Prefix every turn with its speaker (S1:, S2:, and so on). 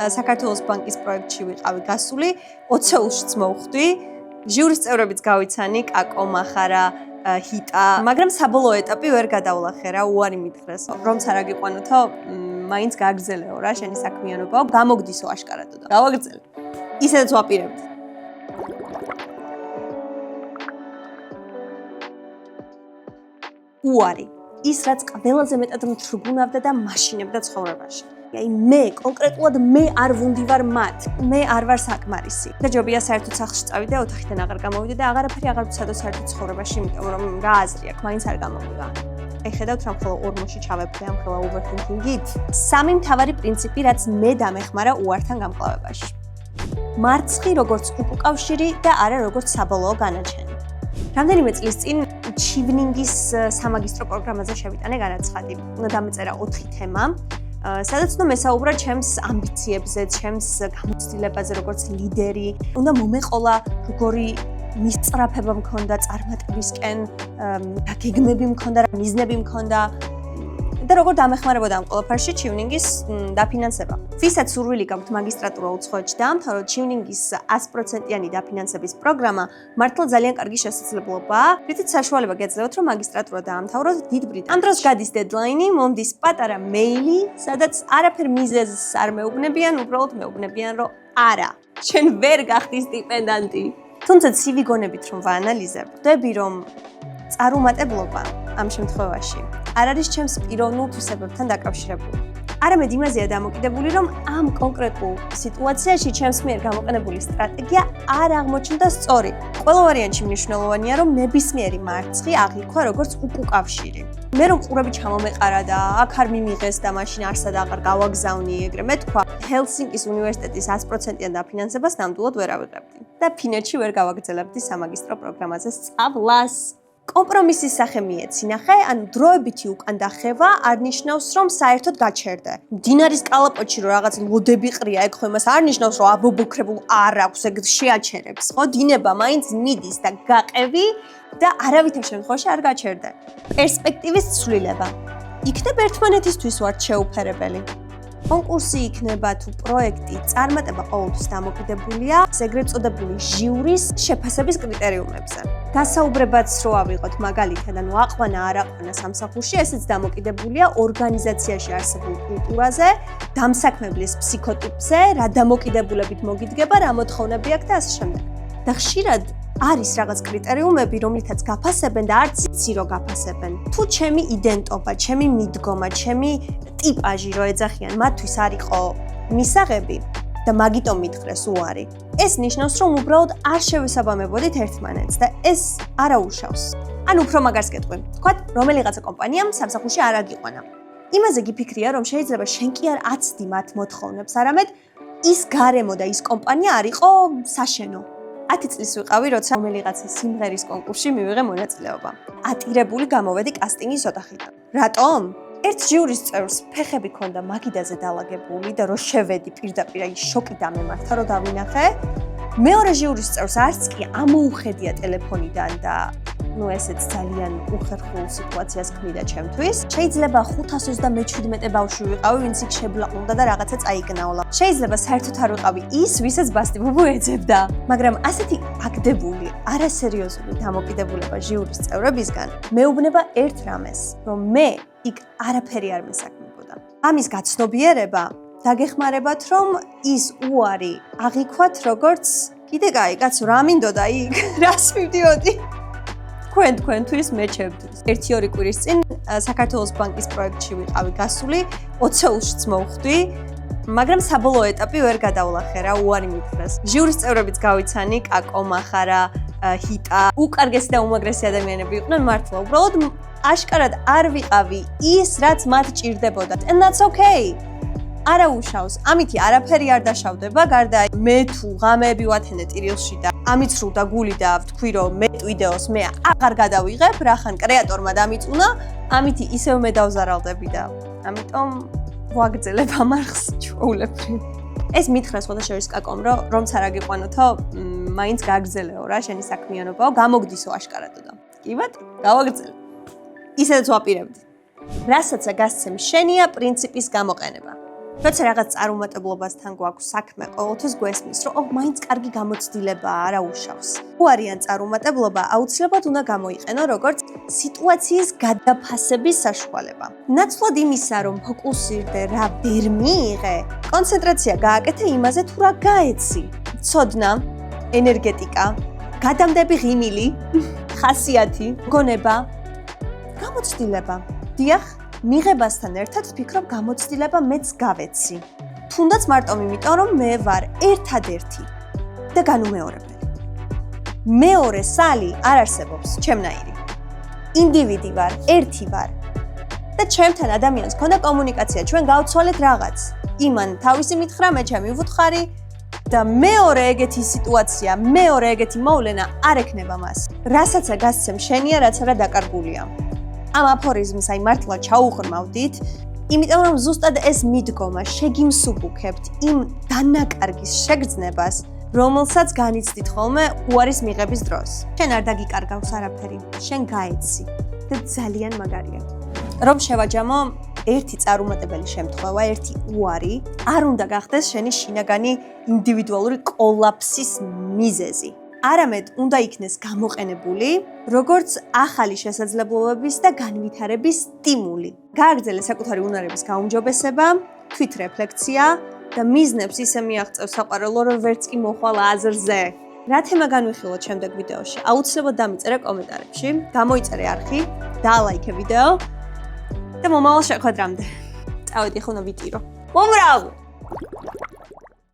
S1: საქართველოს ბანკის პროექტში ვიყავი გასული, 20-ულშიც მოვხვდი. ჟიურის წევრებიც გავიცანი, კაკო, მახარა, ჰიტა, მაგრამ საბოლოო ეტაპი ვერ გადავლახე რა, უარი მითხრეს. რომც არ აგიყვანოთო, მაინც გაგრძელეო რა, შენი საქმიანობაო, გამოგდისო აშკარადო და გავაგრძელე. ისედაც ვაპირებდი. უარი. ის რაც ყველაზე მეტად მთრგუნავდა და მაშინებდა ცხოვრებაში. აი მე კონკრეტულად მე არ ვუნდივარ მათ. მე არ ვარ საკმარისი. და ჯობია საერთოდ სახლში წავიდე, ოთახიდან აღარ გამოვიდე და აღარაფერი აღარ ვცადო საერთოდ ცხოვრებაში, იმიტომ რომ რა აზრი აქვს, მაინც არ გამოვიდა. აი ხედავთ რა მხოლოდ ორმოში ჩავეფრე ამ ხელა overthinking-ით. სამი მთავარი პრინციპი, რაც მე დამეხმარა უართან გამკლავებაში. მარცხი როგორც უკავშირი და არა როგორც საბოლოო განაჩენი. რამდენიმე წლის წინ ჩივნინგის სამაგისტრო პროგრამაზე შევიტანე განაცხადი. უნდა დამეწერა 4 თემა. სადაც უნდა მესაუბრა ჩემს ამბიციებზე, ჩემს გამოცდილებაზე როგორც ლიდერი. უნდა მომეყოლა როგორი მისწრაფება მქონდა წარმატებისკენ, რა გეგმები მქონდა, რა მიზნები მქონდა და როგორ დამეხმარებოდა ამ ყველაფერში ჩივნინგის დაფინანსება. ვისაც სურვილი გაქვთ მაგისტრატურა უცხოეთში დაამთავროთ, ჩივნინგის 100%-იანი დაფინანსების პროგრამა მართლა ძალიან კარგი შესაძლებლობაა. რითიც საშუალება გეძლევათ, რომ მაგისტრატურა დაამთავროთ დიდ ბრიტანეთში. ამ დროს გადის დედლაინი, მომდის პატარა მეილი, სადაც არაფერ მიზეზს არ მეუბნებიან, უბრალოდ მეუბნებიან, რომ არა, შენ ვერ გახდი სტიპენდანტი. თუმცა CV გონებით რომ ვაანალიზებ, ვხვდები, რომ წარუმატებლობა ამ შემთხვევაში არ არის ჩემს პიროვნულ თვისებებთან დაკავშირებული. არამედ იმაზეა დამოკიდებული, რომ ამ კონკრეტულ სიტუაციაში ჩემს მიერ გამოყენებული სტრატეგია არ აღმოჩნდა სწორი. ყველა ვარიანტში მნიშვნელოვანია, რომ ნებისმიერი მარცხი აღიქვა როგორც უკავშირი. მე რომ ყურები ჩამომეყარა და აქ არ მიმიღეს და მაშინ არსად აღარ გავაგზავნი, ეგრე მეთქვა, ჰელსინკის უნივერსიტეტის 100%-იან დაფინანსებას ნამდვილად ვერ ავიღებდი და ფინეთში ვერ გავაგრძელებდი სამაგისტრო პროგრამაზე სწავლას. კომპრომისის სახე მიეცინახე, ან დროებითი უკან დახევა არ ნიშნავს, რომ საერთოდ გაჩერდე. მდინარის კალაპოტში რომ რაღაც ლოდები ყრია, ეგ ხო იმას არ ნიშნავს, რომ აბობოქრებულ არ აქვს, ეგ შეაჩერებს, ხო? დინება მაინც მიდის და გაყევი და არავითარ შემთხვევაში არ გაჩერდე. პერსპექტივის ცვლილება. იქნებ ერთმანეთისთვის ვართ შეუფერებელი. კონკურსი იქნება თუ პროექტი, წარმატება ყოველთვის დამოკიდებულია ეგრეთ წოდებული ჟიურის შეფასების კრიტერიუმებზე. გასაუბრებაც რო ავიღოთ მაგალითად, ანუ აყვანა არ აყვანა სამსახურში, ესეც დამოკიდებულია ორგანიზაციაში არსებულ კულტურაზე, დამსაქმებლის ფსიქოტიპზე, რა დამოკიდებულებით მოგიდგება, რა მოთხოვნები აქვს და ასე შემდეგ. და ხშირად არის რაღაც კრიტერიუმები, რომლითაც გაფასებენ და არც იცი რო გაფასებენ. თუ ჩემი იდენტობა, ჩემი მიდგომა, ჩემი ტიპაჟი რო ეძახიან, მათთვის არ იყო მისაღები და მაგიტომ მითხრეს უარი. ეს ნიშნავს, რომ უბრალოდ არ შევესაბამებოდით ერთმანეთს და ეს არაუშავს. ან უფრო მაგარს გეტყვი. თქვათ, რომელიღაცა კომპანიამ სამსახურში არ აგიყვანა. იმაზე გიფიქრია, რომ შეიძლება შენ კი არ აცდი მათ მოთხოვნებს, არამედ ის გარემო და ის კომპანია არ იყო საშენო. 10 წლის ვიყავი, როცა რომელიღაცა სიმღერის კონკურსში მივიღე მონაწილეობა. ატირებული გამოვედი კასტინგის ოთახიდან. რატომ? ერთ ჟიურის წევრს ფეხები ქონდა მაგიდაზე დალაგებული და რო შევედი პირდაპირ აი შოკი დამემართა, რომ დავინახე. მეორე ჟიურის წევრს არც კი ამოუხედია ტელეფონიდან და ну ესეც ძალიან უხერხულ სიტუაციას ქმნიდა ჩემთვის. შეიძლება 527 ბავშვი ვიყავი, ვინც იქ შებლაყულდა და რაღაცა წაიგნავლა. შეიძლება საერთოდ არ ვიყავი ის, ვისაც ბასტიბუბუ ეძებდა. მაგრამ ასეთი აგდებული, არასერიოზული დამოკიდებულება ჟიურის წევრებისგან მეუბნება ერთ რამეს, რომ მე იქ არაფერი არ მესაქმებოდა. ამის გაცნობიერება დაგეხმარებათ, რომ ის უარი აღიქვათ როგორც კიდე კაი, კაცო, რა მინდოდა იქ, რას მივდიოდი? თქვენთვის მეჩებდით. 1-2 კვირის წინ საქართველოს ბანკის პროექტში ვიყავი გასული, 20-ულშიც მოვხვდი, მაგრამ საბოლოო ეტაპი ვერ გადავლახე რა, უარი მითხრეს. ჟიურის წევრებიც გავიცანი, კაკო, მახარა, ჰიტა, უკარგესი და უმაგრესი ადამიანები იყვნენ მართლა, უბრალოდ აშკარად არ ვიყავი ის, რაც მათ ჭირდებოდათ. And that's okay. არა უშავს, ამითი არაფერი არ დაშავდება, გარდა მე თუ ღამეები ვათენე ტირილში და ამიცრუდა გული და ვთქვი, რომ მე ვიდეოს მე აღარ გადავიღებ, რახან კრეატორმა დამიწუნა, ამითი ისევ მე დავზარალდები და ამიტომ ვაგრძელებ ამ არხს ჩვეულებრივ. ეს მითხრა სხვადასხვა კაკომ, რომც არ აგიყვანოთო, მაინც გაგრძელეო რა, შენი საქმიანობაო, გამოგდისო აშკარადო და. კი ბატონო, გავაგრძელე. ისედაც ვაპირებდი. რასაც გასცემ შენია პრინციპის გამოყენება. როცა რაღაც წარუმატებლობასთან გვაქვს საქმე, ყოველთვის გვესმის, რომ მაინც კარგი გამოცდილებაა, არა უშავს. უარიან წარუმატებლობა აუცილებლად უნდა გამოიყენო როგორც სიტუაციის გადაფასების საშუალება. ნაცვლად იმისა, რომ ფოკუსირდე, რა ვერ მიიღე, კონცენტრაცია გააკეთე იმაზე, თუ რა გაეცი. ცოდნა, ენერგეტიკა, გადამდები ღიმილი, ხასიათი, გონება, გამოცდილება. დიახ, მიღებასთან ერთად ვფიქრობ, გამოცდილება მეც გავეცი. თუნდაც მარტო იმიტომ, რომ მე ვარ ერთადერთი და განუმეორებელი. მეორე სალი არ არსებობს, ჩემნაირი. ინდივიდი ვარ, ერთი ვარ. და ჩემთან ადამიანს ქონდა კომუნიკაცია, ჩვენ გავცვალეთ რაღაც. იმან თავისი მითხრა, მე ჩემი ვუთხარი და მეორე ეგეთი სიტუაცია, მეორე ეგეთი მოვლენა არ ექნება მას. რასაც გასცემ შენია, რაც არა დაკარგულია. ამ აფორიზმს აი მართლა ჩაუღრმავდით, იმიტომ რომ ზუსტად ეს მიდგომა შეგიმსუბუქებთ იმ დანაკარგის შეგრძნებას, რომელსაც განიცდით ხოლმე უარის მიღების დროს. შენ არ დაგიკარგავს არაფერი, შენ გაეცი და ძალიან მაგარია. რომ შევაჯამო, ერთი წარუმატებელი შემთხვევა, ერთი უარი არ უნდა გახდეს შენი შინაგანი ინდივიდუალური კოლაფსის მიზეზი. არამედ უნდა იქნეს გამოყენებული, როგორც ახალი შესაძლებლობების და განვითარების სტიმული. გააგრძელე საკუთარი უნარების გაუმჯობესება, თვითრეფლექცია და მიზნებს ისე მიაღწევ საყვარელო, რომ ვერც კი მოხვალ აზრზე. რა თემა განვიხილოთ შემდეგ ვიდეოში? აუცილებლად დამიწერე კომენტარებში, გამოიწერე არხი, დაალაიქე ვიდეო და მომავალ შეხვედრამდე. წავედი ხუნა ვიტირო. მომრავლ!